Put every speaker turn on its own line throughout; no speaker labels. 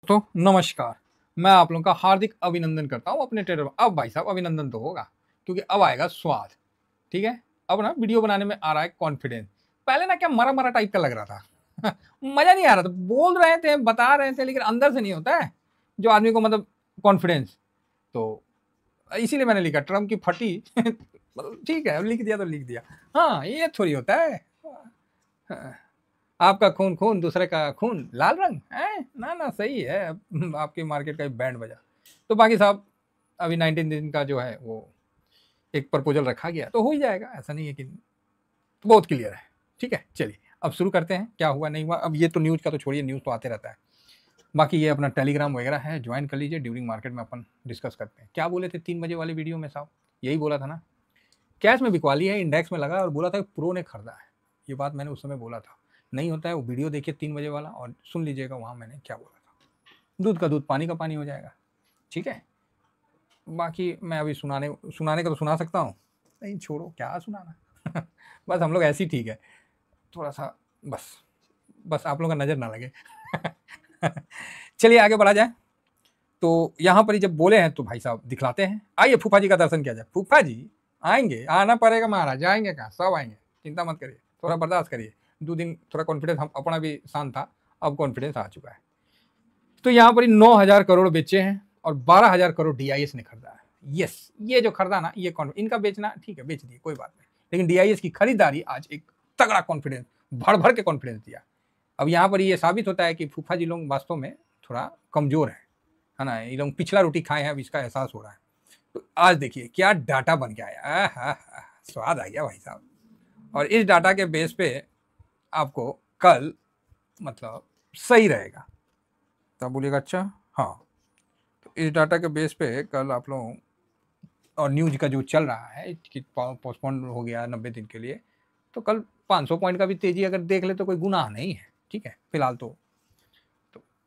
तो नमस्कार, मैं आप लोगों का हार्दिक अभिनंदन करता हूँ अपने ट्रेडर। अब भाई साहब अभिनंदन तो होगा क्योंकि अब आएगा स्वाद। ठीक है, अब ना वीडियो बनाने में आ रहा है कॉन्फिडेंस। पहले ना क्या मरा मरा टाइप का लग रहा था मजा नहीं आ रहा था, बोल रहे थे बता रहे थे लेकिन अंदर से नहीं होता है जो आदमी को मतलब कॉन्फिडेंस। तो इसीलिए मैंने लिखा ट्रम्प की फटी मतलब ठीक है, लिख दिया तो लिख दिया। हाँ, ये थोड़ी होता है। हाँ, आपका खून खून दूसरे का खून लाल रंग है ना, ना सही है। आपकी मार्केट का बैंड बजा। तो बाकी साहब अभी 19 दिन का जो है वो एक प्रपोजल रखा गया तो हो ही जाएगा, ऐसा नहीं है कि बहुत क्लियर है। ठीक है, चलिए अब शुरू करते हैं क्या हुआ नहीं हुआ। अब ये तो न्यूज़ का तो छोड़िए, न्यूज़ तो आते रहता है। बाकी ये अपना टेलीग्राम वगैरह है, ज्वाइन कर लीजिए। ड्यूरिंग मार्केट में अपन डिस्कस करते हैं। क्या बोले थे 3 बजे वाली वीडियो में साहब, यही बोला था ना, कैश में बिकवाली है, इंडेक्स में लगा और बोला था प्रो ने खरीदा है। ये बात मैंने उस समय बोला था। नहीं होता है वो वीडियो देखिए 3 बजे वाला और सुन लीजिएगा वहाँ मैंने क्या बोला था। दूध का दूध पानी का पानी हो जाएगा। ठीक है, बाकी मैं अभी सुनाने का तो सुना सकता हूँ, नहीं छोड़ो क्या सुनाना बस हम लोग ऐसे ही ठीक है, थोड़ा सा बस आप लोगों का नज़र ना लगे चलिए आगे बढ़ा जाए। तो यहाँ पर ही जब बोले हैं तो भाई साहब दिखलाते हैं। आइए फूफा जी का दर्शन किया जाए। फूफा जी आएंगे, आना पड़ेगा महाराज, जाएंगे कहाँ, सब आएंगे, चिंता मत करिए, थोड़ा बर्दाश्त करिए। 2 दिन थोड़ा कॉन्फिडेंस हम अपना भी शांत था, अब कॉन्फिडेंस आ चुका है। तो यहाँ पर 9,000 करोड़ बेचे हैं और 12,000 करोड़ डीआईएस ने खरीदा है। यस, ये जो खरीदा ना, ये इनका बेचना ठीक है, बेच दिए कोई बात नहीं, लेकिन डीआईएस की खरीदारी आज एक तगड़ा कॉन्फिडेंस, भर भर के कॉन्फिडेंस दिया। अब यहाँ पर ये साबित होता है कि फूफा जी लोग वास्तव में थोड़ा कमजोर है ना, ये लोग पिछला रोटी खाए हैं, अब इसका एहसास हो रहा है। तो आज देखिए क्या डाटा बन के आया, स्वाद आ गया भाई साहब। और इस डाटा के बेस पे आपको कल मतलब सही रहेगा, तब बोलिएगा अच्छा हाँ। तो इस डाटा के बेस पे कल आप लोगों और न्यूज का जो चल रहा है कि पोस्टपोन हो गया 90 दिन के लिए, तो कल 500 पॉइंट का भी तेजी अगर देख ले तो कोई गुनाह नहीं है। ठीक है, फिलहाल तो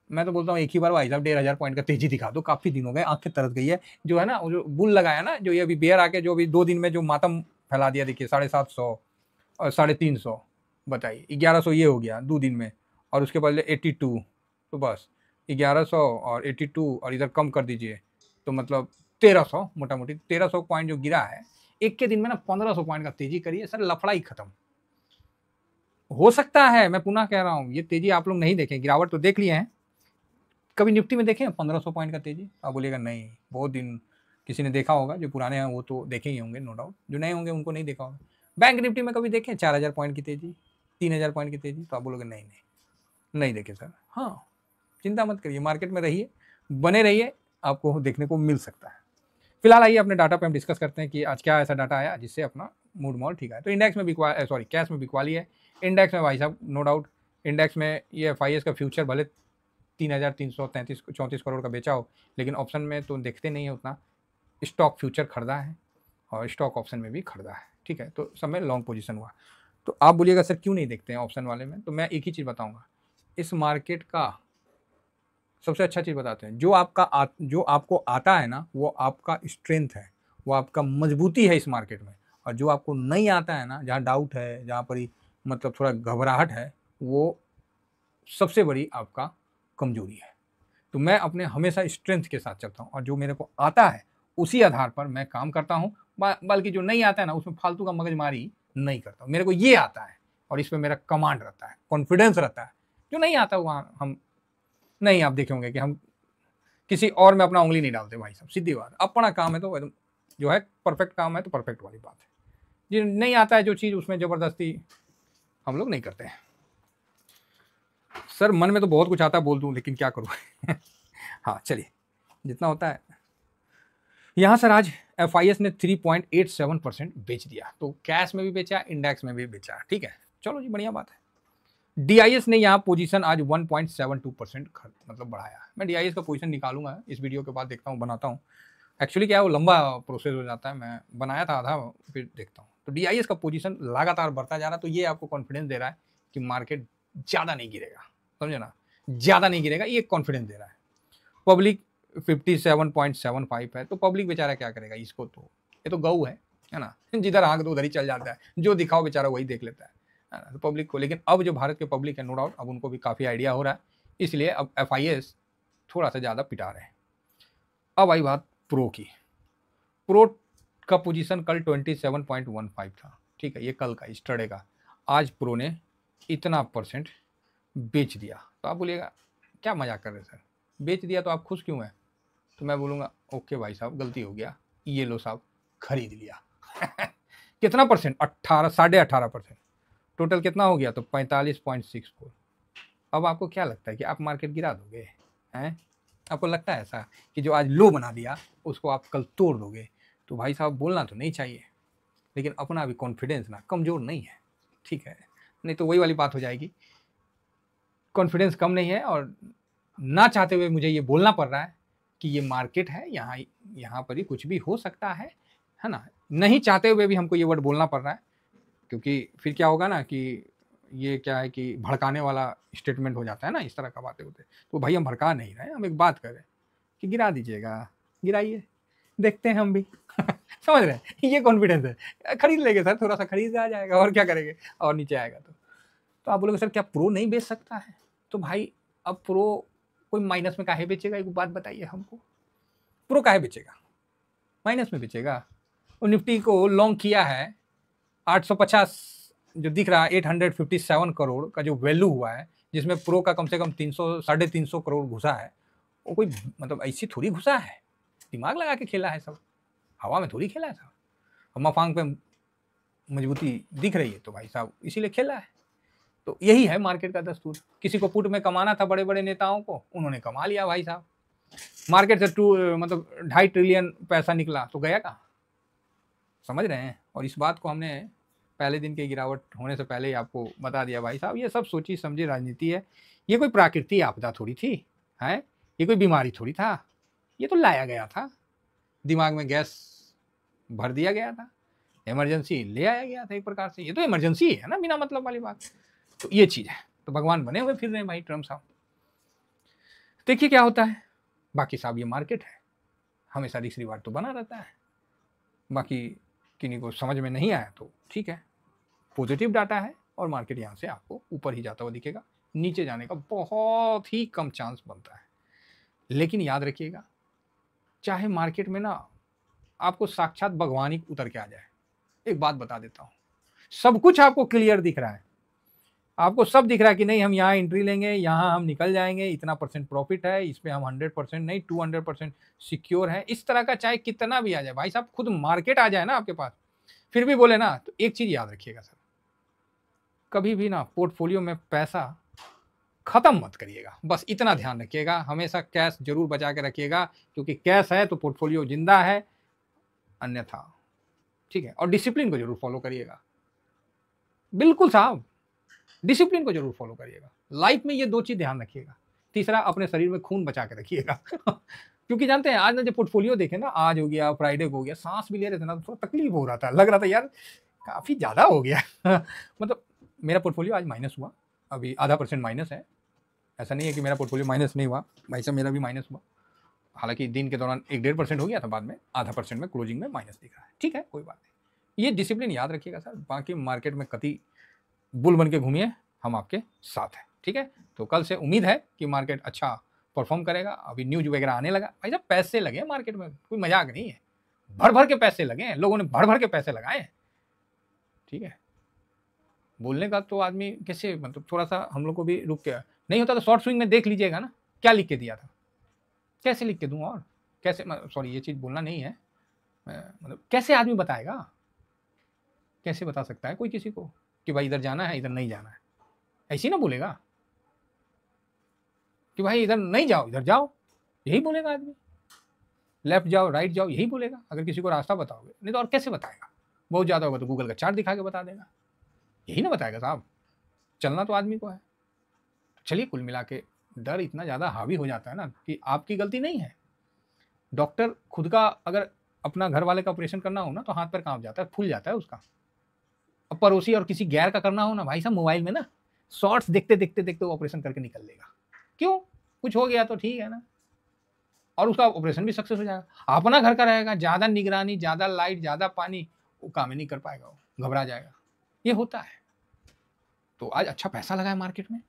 मैं तो बोलता हूँ एक ही बार भाई साहब 1,500 पॉइंट का तेजी दिखा दो, काफी दिन हो गए, आंखें तरस गई है। जो है ना जो बुल लगाया ना, जो ये अभी बेयर आके जो अभी 2 दिन में जो मातम फैला दिया, देखिए 750 और 350, बताइए 1100 ये हो गया 2 दिन में, और उसके बदले 82, तो बस 1100 और 82 और इधर कम कर दीजिए तो मतलब 1300, मोटा मोटी 1300 पॉइंट जो गिरा है एक के दिन में ना, 1500 पॉइंट का तेजी करिए सर, लफड़ा ही खत्म हो सकता है। मैं पुनः कह रहा हूँ ये तेजी आप लोग नहीं देखें, गिरावट तो देख लिए हैं, कभी निफ्टी में देखें 1500 पॉइंट का तेजी? आप बोलिएगा नहीं, बहुत दिन किसी ने देखा होगा, जो पुराने हैं वो तो देखे ही होंगे नो डाउट, जो नए होंगे उनको नहीं देखा होगा। बैंक निफ्टी में कभी देखें 4,000 पॉइंट की तेजी, 3,000 पॉइंट की तेजी? तो आप बोलोगे नहीं नहीं नहीं देखे सर। हाँ, चिंता मत करिए, मार्केट में रहिए, बने रहिए, आपको देखने को मिल सकता है। फिलहाल आइए अपने डाटा पे हम डिस्कस करते हैं कि आज क्या ऐसा डाटा आया जिससे अपना मूड मॉल ठीक है। तो इंडेक्स में कैश में बिकवाली है। इंडेक्स में भाई साहब नो डाउट, इंडेक्स में ये FIS का फ्यूचर भले 3,334 करोड़ का बेचा हो, लेकिन ऑप्शन में तो देखते नहीं है उतना। स्टॉक फ्यूचर खरीदा है और स्टॉक ऑप्शन में भी खरीदा है। ठीक है, तो सब में लॉन्ग पोजीशन हुआ। तो आप बोलिएगा सर क्यों नहीं देखते हैं ऑप्शन वाले में, तो मैं एक ही चीज़ बताऊंगा, इस मार्केट का सबसे अच्छा चीज़ बताते हैं, जो आपको आता है ना वो आपका स्ट्रेंथ है, वो आपका मजबूती है इस मार्केट में। और जो आपको नहीं आता है ना, जहाँ डाउट है, जहाँ पर ही मतलब थोड़ा घबराहट है, वो सबसे बड़ी आपका कमजोरी है। तो मैं अपने हमेशा स्ट्रेंथ के साथ चलता हूँ और जो मेरे को आता है उसी आधार पर मैं काम करता हूँ। बल्कि जो नहीं आता है ना उसमें फालतू का मगजमारी नहीं करता हूँ। मेरे को ये आता है और इस पर मेरा कमांड रहता है, कॉन्फिडेंस रहता है। जो नहीं आता वहाँ हम नहीं, आप देखे होंगे कि हम किसी और में अपना उंगली नहीं डालते भाई साहब, सीधी बात। अपना काम है तो एकदम जो है परफेक्ट काम है तो परफेक्ट वाली बात है। जो नहीं आता है जो चीज़, उसमें ज़बरदस्ती हम लोग नहीं करते हैं। सर मन में तो बहुत कुछ आता है बोल दूं, लेकिन क्या करूं हाँ चलिए, जितना होता है। यहाँ सर आज FIS ने 3.87% बेच दिया, तो कैश में भी बेचा, इंडेक्स में भी बेचा। ठीक है, चलो जी बढ़िया बात है। DIS ने यहाँ पोजीशन आज 1.72% मतलब बढ़ाया। मैं DIS का पोजीशन निकालूंगा इस वीडियो के बाद, देखता हूँ बनाता हूँ। एक्चुअली क्या है वो लंबा प्रोसेस हो जाता है, मैं बनाया था आधा, फिर देखता हूँ। तो DIS का पोजीशन लगातार बढ़ता जा रहा है, तो ये आपको कॉन्फिडेंस दे रहा है कि मार्केट ज़्यादा नहीं गिरेगा, समझे ना, ज़्यादा नहीं गिरेगा, ये कॉन्फिडेंस दे रहा है। पब्लिक 57.75 है, तो पब्लिक बेचारा क्या करेगा इसको, तो ये तो गऊ है ना, जिधर आंख दो उधर ही चल जाता है, जो दिखाओ बेचारा वही देख लेता है ना, तो पब्लिक को। लेकिन अब जो भारत के पब्लिक है नो डाउट, अब उनको भी काफ़ी आइडिया हो रहा है, इसलिए अब FIS थोड़ा सा ज़्यादा पिटा रहे हैं। अब आई बात प्रो की। प्रो का पोजीशन कल 27.15 था, ठीक है, ये कल का स्टरडे का। आज प्रो ने इतना % बेच दिया। तो आप बोलिएगा क्या मजाक कर रहे सर, बेच दिया तो आप खुश क्यों हैं? तो मैं बोलूँगा ओके भाई साहब, गलती हो गया, ये लो साहब, खरीद लिया। कितना %? 18, 18.5%। टोटल कितना हो गया? तो 45.64। अब आपको क्या लगता है कि आप मार्केट गिरा दोगे हैं? आपको लगता है ऐसा कि जो आज लो बना दिया उसको आप कल तोड़ दोगे? तो भाई साहब बोलना तो नहीं चाहिए, लेकिन अपना भी कॉन्फिडेंस ना कमज़ोर नहीं है, ठीक है? नहीं तो वही वाली बात हो जाएगी, कॉन्फिडेंस कम नहीं है और ना चाहते हुए मुझे ये बोलना पड़ रहा है कि ये मार्केट है, यहाँ पर ही कुछ भी हो सकता है ना? नहीं चाहते हुए भी हमको ये वर्ड बोलना पड़ रहा है, क्योंकि फिर क्या होगा ना कि ये क्या है कि भड़काने वाला स्टेटमेंट हो जाता है ना, इस तरह का बातें होते हैं। तो भाई हम भड़का नहीं रहे, हम एक बात कर रहे हैं कि गिरा दीजिएगा, गिराइए, देखते हैं हम भी। समझ रहे हैं? ये कॉन्फिडेंस है, खरीद लेंगे सर, थोड़ा सा खरीद आ जाएगा और क्या करेंगे, और नीचे आएगा तो आप बोलोगे सर क्या प्रो नहीं बेच सकता है? तो भाई अब प्रो कोई माइनस में काहे बेचेगा? एक बात बताइए हमको, प्रो काहे बेचेगा? माइनस में बेचेगा? और निफ्टी को लॉन्ग किया है 850, जो दिख रहा है 857 करोड़ का जो वैल्यू हुआ है, जिसमें प्रो का कम से कम 300 350 करोड़ घुसा है। वो कोई मतलब ऐसी थोड़ी घुसा है, दिमाग लगा के खेला है सब, हवा में थोड़ी खेला है साहब। अब मफांग पे मजबूती दिख रही है तो भाई साहब इसीलिए खेला है। तो यही है मार्केट का दस्तूर। किसी को पुट में कमाना था बड़े बड़े नेताओं को, उन्होंने कमा लिया भाई साहब। मार्केट से 2.5 ट्रिलियन पैसा निकला तो गया कहाँ? समझ रहे हैं? और इस बात को हमने पहले दिन की गिरावट होने से पहले ही आपको बता दिया भाई साहब, ये सब सोची समझी राजनीति है। ये कोई प्राकृतिक आपदा थोड़ी थी, है ये कोई बीमारी थोड़ी था, ये तो लाया गया था, दिमाग में गैस भर दिया गया था, इमरजेंसी ले आया गया था एक प्रकार से। ये तो इमरजेंसी है ना, बिना मतलब वाली बात। तो ये चीज़ है। तो भगवान बने हुए फिर रहे हैं भाई ट्रम्प साहब, देखिए क्या होता है। बाकी साहब ये मार्केट है, हमेशा रिस्क रिवार्ड तो बना रहता है। बाकी किन्हीं को समझ में नहीं आया तो ठीक है, पॉजिटिव डाटा है और मार्केट यहाँ से आपको ऊपर ही जाता हुआ दिखेगा, नीचे जाने का बहुत ही कम चांस बनता है। लेकिन याद रखिएगा, चाहे मार्केट में ना आपको साक्षात भगवान ही उतर के आ जाए, एक बात बता देता हूँ, सब कुछ आपको क्लियर दिख रहा है, आपको सब दिख रहा है कि नहीं हम यहाँ एंट्री लेंगे, यहाँ हम निकल जाएंगे, इतना % प्रॉफिट है, इस पर हम 100% नहीं 200% सिक्योर है, इस तरह का चाहे कितना भी आ जाए भाई साहब, खुद मार्केट आ जाए ना आपके पास फिर भी बोले ना, तो एक चीज़ याद रखिएगा सर, कभी भी ना पोर्टफोलियो में पैसा खत्म मत करिएगा, बस इतना ध्यान रखिएगा। हमेशा कैश जरूर बचा के रखिएगा, क्योंकि कैश है तो पोर्टफोलियो जिंदा है, अन्यथा ठीक है। और डिसिप्लिन को जरूर फॉलो करिएगा, बिल्कुल साहब, डिसिप्लिन को जरूर फॉलो करिएगा। लाइफ में ये 2 चीज़ ध्यान रखिएगा। तीसरा, अपने शरीर में खून बचा के रखिएगा। क्योंकि जानते हैं आज ना जब पोर्टफोलियो देखे ना, आज हो गया, फ्राइडे को हो गया, सांस भी ले रहे थे ना तो थोड़ा तकलीफ हो रहा था, लग रहा था यार काफ़ी ज़्यादा हो गया। मतलब मेरा पोर्टफोलियो आज माइनस हुआ, अभी ½ % माइनस है। ऐसा नहीं है कि मेरा पोर्टफोलियो माइनस नहीं हुआ, भाई साहब मेरा भी माइनस हुआ। हालांकि दिन के दौरान 1-1.5% हो गया था, बाद में ½ % में क्लोजिंग में माइनस दिख रहा है, ठीक है, कोई बात नहीं। ये डिसिप्लिन याद रखिएगा सर। बाकी मार्केट में कति बुल बन के घूमिए, हम आपके साथ हैं, ठीक है। तो कल से उम्मीद है कि मार्केट अच्छा परफॉर्म करेगा। अभी न्यूज वगैरह आने लगा, भाई साहब पैसे लगे मार्केट में, कोई मजाक नहीं है, भर भर के पैसे लगे हैं, लोगों ने भर भर के पैसे लगाए हैं, ठीक है। बोलने का तो आदमी कैसे, मतलब थोड़ा सा हम लोग को भी रुक के, नहीं होता तो शॉर्ट स्विंग में देख लीजिएगा ना क्या लिख के दिया था, कैसे लिख के दूँ, और कैसे, सॉरी ये चीज़ बोलना नहीं है, मतलब कैसे आदमी बताएगा, कैसे बता सकता है कोई किसी को कि भाई इधर जाना है इधर नहीं जाना है? ऐसे ना बोलेगा कि भाई इधर नहीं जाओ इधर जाओ, यही बोलेगा आदमी। लेफ्ट जाओ राइट जाओ, यही बोलेगा अगर किसी को रास्ता बताओगे, नहीं तो और कैसे बताएगा? बहुत ज़्यादा होगा तो गूगल का चार्ट दिखा के बता देगा, यही ना बताएगा साहब। चलना तो आदमी को है। चलिए, कुल मिला के डर इतना ज़्यादा हावी हो जाता है ना कि आपकी गलती नहीं है। डॉक्टर खुद का अगर अपना घर वाले का ऑपरेशन करना हो ना तो हाथ पैर कांप जाता है, फूल जाता है उसका। अब पड़ोसी और किसी गैर का करना हो ना भाई साहब, मोबाइल में ना शॉर्ट्स देखते देखते देखते वो ऑपरेशन करके निकल लेगा। क्यों? कुछ हो गया तो ठीक है ना, और उसका ऑपरेशन भी सक्सेस हो जाएगा। अपना घर का रहेगा, ज़्यादा निगरानी, ज़्यादा लाइट, ज़्यादा पानी, वो काम ही नहीं कर पाएगा, वो घबरा जाएगा। ये होता है। तो आज अच्छा पैसा लगा है मार्केट में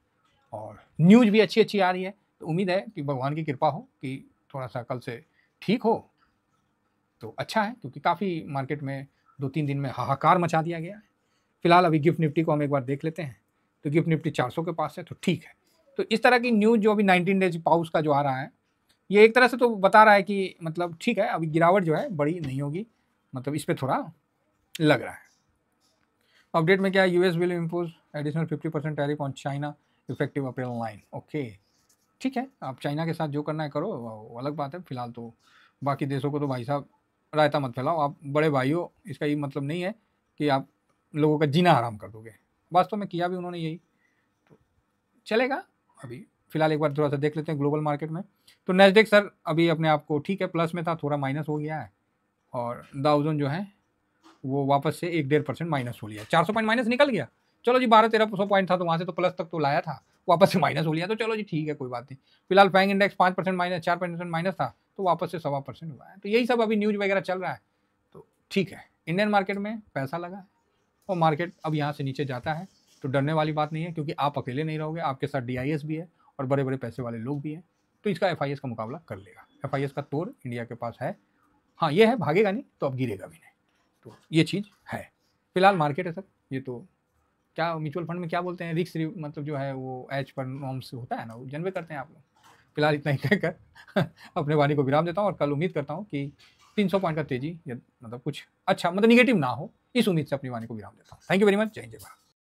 और न्यूज भी अच्छी अच्छी आ रही है तो उम्मीद है कि भगवान की कृपा हो कि थोड़ा सा कल से ठीक हो तो अच्छा है, क्योंकि काफ़ी मार्केट में 2-3 दिन में हाहाकार मचा दिया गया है। फिलहाल अभी गिफ्ट निफ्टी को हम एक बार देख लेते हैं, तो गिफ्ट निफ्टी 400 के पास है, तो ठीक है। तो इस तरह की न्यूज़ जो अभी 19 डेज पाउस का जो आ रहा है, ये एक तरह से तो बता रहा है कि मतलब ठीक है, अभी गिरावट जो है बड़ी नहीं होगी, मतलब इस पे थोड़ा लग रहा है। अपडेट में क्या है, US will impose additional 50% tariff on China effective April 9। Okay, ठीक है, आप चाइना के साथ जो करना है करो, वो अलग बात है। फिलहाल तो बाकी देशों को तो भाई साहब रायता मत फैलाओ, आप बड़े भाई हो, इसका ये मतलब नहीं है कि आप लोगों का जीना हराम कर दोगे। वास्तव में किया भी उन्होंने यही, तो चलेगा। अभी फिलहाल एक बार थोड़ा सा देख लेते हैं ग्लोबल मार्केट में। तो नैस्डैक सर अभी अपने आप को ठीक है, प्लस में था, थोड़ा माइनस हो गया है, और डाउ जोन जो है वो वापस से 1-1.5% माइनस हो लिया, 400 पॉइंट माइनस निकल गया। चलो जी, 1200-1300 पॉइंट था, तो वहाँ से तो प्लस तक तो लाया था, वापस से माइनस हो लिया, तो चलो जी ठीक है, कोई बात नहीं। फिलहाल फैंग इंडेक्स 5% माइनस, 4% माइनस था, तो वापस से 1.25% हुआ है। तो यही सब अभी न्यूज वगैरह चल रहा है, तो ठीक है। इंडियन मार्केट में पैसा लगा है और मार्केट अब यहाँ से नीचे जाता है, तो डरने वाली बात नहीं है, क्योंकि आप अकेले नहीं रहोगे, आपके साथ DIS भी है और बड़े बड़े पैसे वाले लोग भी हैं, तो इसका FIS का मुकाबला कर लेगा। FIS का तोड़ इंडिया के पास है। हाँ ये है, भागेगा नहीं तो अब गिरेगा भी नहीं, तो ये चीज़ है। फिलहाल मार्केट है सर, ये तो क्या म्यूचुअल फंड में क्या बोलते हैं, रिस्क मतलब जो है वो एच पर नॉर्म्स होता है ना, वो जनवे करते हैं आप लोग। फिलहाल इतना ही कहकर अपने वाणी को विराम देता हूँ, और कल उम्मीद करता हूँ कि 300 पॉइंट का तेजी या मतलब कुछ अच्छा मतलब निगेटिव ना हो, इस उम्मीद से अपनी वाणी को विराम देता हूँ। थैंक यू वेरी मच, जय हिंद जय भारत।